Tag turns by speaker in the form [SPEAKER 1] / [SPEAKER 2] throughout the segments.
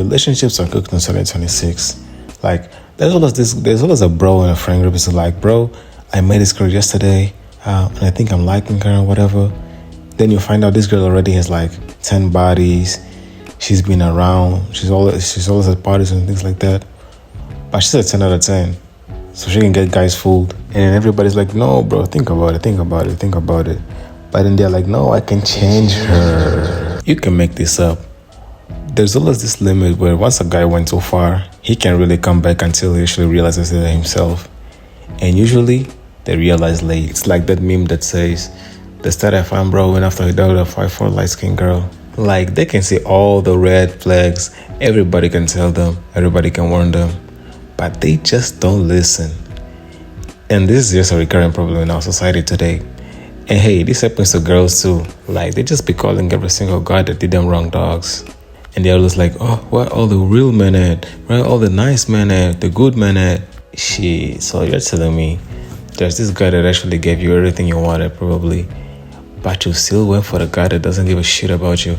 [SPEAKER 1] relationships are cooked in 2026. Like, there's always a bro in a friend group. It's like, bro, I met this girl yesterday, and I think I'm liking her or whatever. Then you find out this girl already has like 10 bodies. She's been around. She's always at parties and things like that. But she's a 10 out of 10. So she can get guys fooled. And then everybody's like, no, bro, think about it. But then they're like, no, I can change her. You can make this up. There's always this limit where once a guy went too far, he can't really come back until he actually realizes it himself. And usually, they realize late. It's like that meme that says, the stat I found bro went after he dated a 5'4" light-skinned girl. Like, they can see all the red flags. Everybody can tell them. Everybody can warn them. But they just don't listen. And this is just a recurring problem in our society today. And hey, this happens to girls too. Like, they just be calling every single guy that did them wrong dogs. And they're always like, oh, where all the real men at? Where all the nice men at? The good men at? Shit, so you're telling me there's this guy that actually gave you everything you wanted, probably, but you still went for the guy that doesn't give a shit about you,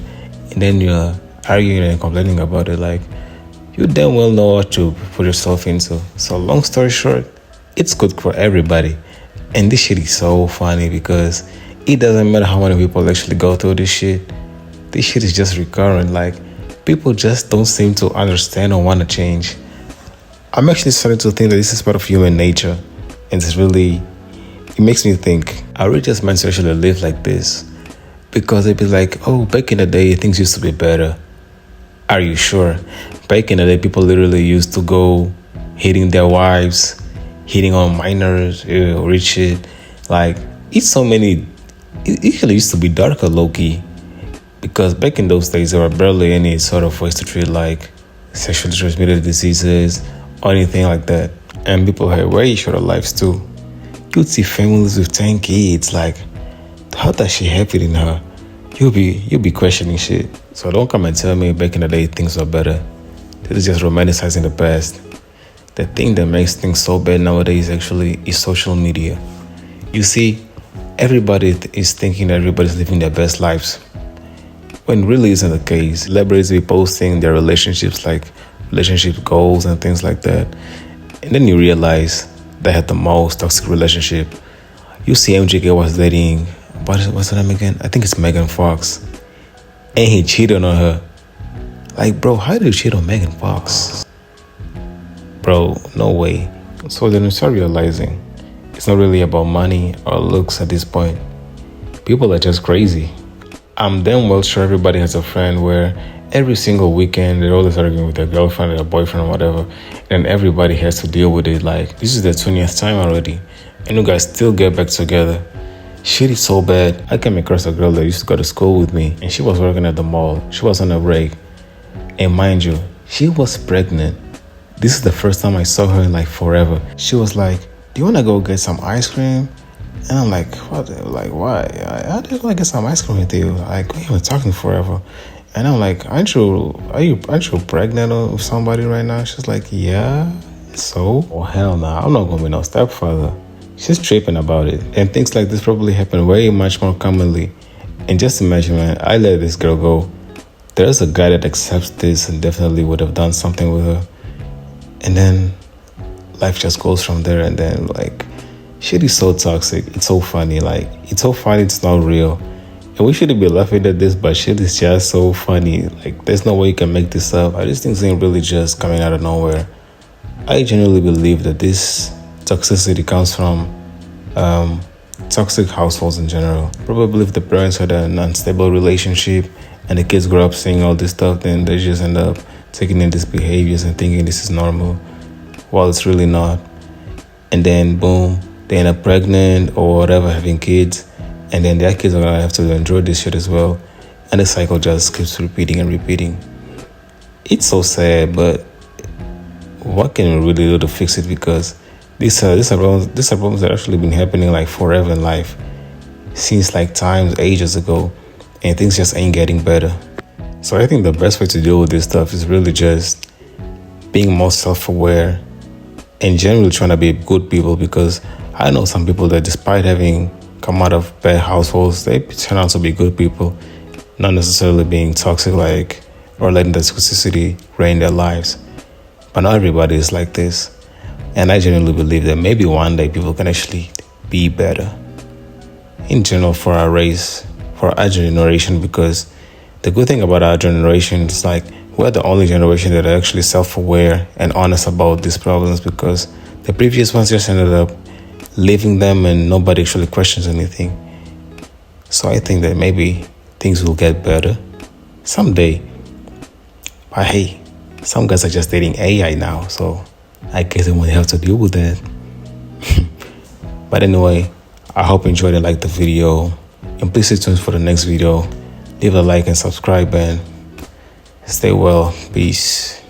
[SPEAKER 1] and then you're arguing and complaining about it. Like, you damn well know what to put yourself into. So long story short, it's good for everybody. And this shit is so funny because it doesn't matter how many people actually go through this shit. This shit is just recurrent. Like, people just don't seem to understand or want to change. I'm actually starting to think that this is part of human nature. And it makes me think, are we just meant to actually live like this? Because they'd be like, oh, back in the day, things used to be better. Are you sure? Back in the day, people literally used to go hitting their wives, hitting on minors, rich shit. Like, it usually used to be darker, low-key. Because back in those days, there were barely any sort of ways to treat, like, sexually transmitted diseases or anything like that. And people had way shorter lives, too. You'd see families with 10 kids. Like, how does she have it in her? You'll be questioning shit. So don't come and tell me back in the day things were better. This is just romanticizing the past. The thing that makes things so bad nowadays actually is social media. You see, everybody is thinking that everybody's living their best lives, when really isn't the case. Celebrities be posting their relationships, like relationship goals and things like that. And then you realize they had the most toxic relationship. You see MJK was dating, what's her name again? I think it's Megan Fox. And he cheated on her. Like, bro, how do you cheat on Megan Fox? Bro, no way. So then you start realizing it's not really about money or looks at this point. People are just crazy. I'm damn well sure everybody has a friend where every single weekend they're always arguing with their girlfriend or their boyfriend or whatever, and everybody has to deal with it. Like, this is their 20th time already, and you guys still get back together. Shit is so bad. I came across a girl that used to go to school with me, and she was working at the mall. She was on a break, and mind you, she was pregnant. This is the first time I saw her in like forever. She was like, do you want to go get some ice cream? And I'm like, what? Like, why? I just want to get some ice cream with you. Like, we were talking forever. And I'm like, aren't you pregnant with somebody right now? She's like, yeah. So? Oh, hell no. I'm not going to be no stepfather. She's tripping about it. And things like this probably happen way much more commonly. And just imagine, man, I let this girl go. There's a guy that accepts this and definitely would have done something with her. And then life just goes from there. And then, like, shit is so toxic. It's so funny. Like, it's so funny it's not real. And we shouldn't be laughing at this, but shit is just so funny. Like, there's no way you can make this up. These things ain't really just coming out of nowhere. I genuinely believe that this toxicity comes from toxic households in general. Probably if the parents had an unstable relationship and the kids grow up seeing all this stuff, then they just end up taking in these behaviors and thinking this is normal, while it's really not. And then boom, they end up pregnant or whatever, having kids, and then their kids are gonna have to enjoy this shit as well, and the cycle just keeps repeating and repeating. It's so sad, but what can we really do to fix it? Because these are problems that actually been happening like forever in life, since like ages ago, and things just ain't getting better. So I think the best way to deal with this stuff is really just being more self-aware and generally trying to be good people, because I know some people that despite having come out of bad households, they turn out to be good people, not necessarily being toxic like or letting the toxicity reign their lives. But not everybody is like this. And I genuinely believe that maybe one day people can actually be better. In general, for our race, for our generation, because the good thing about our generation is like we're the only generation that are actually self-aware and honest about these problems, because the previous ones just ended up leaving them and nobody actually questions anything. So I think that maybe things will get better someday. But hey, some guys are just dating AI now, so I guess they won't have to deal with that. But anyway, I hope you enjoyed and liked the video. And please stay tuned for the next video. Leave a like and subscribe and stay well. Peace.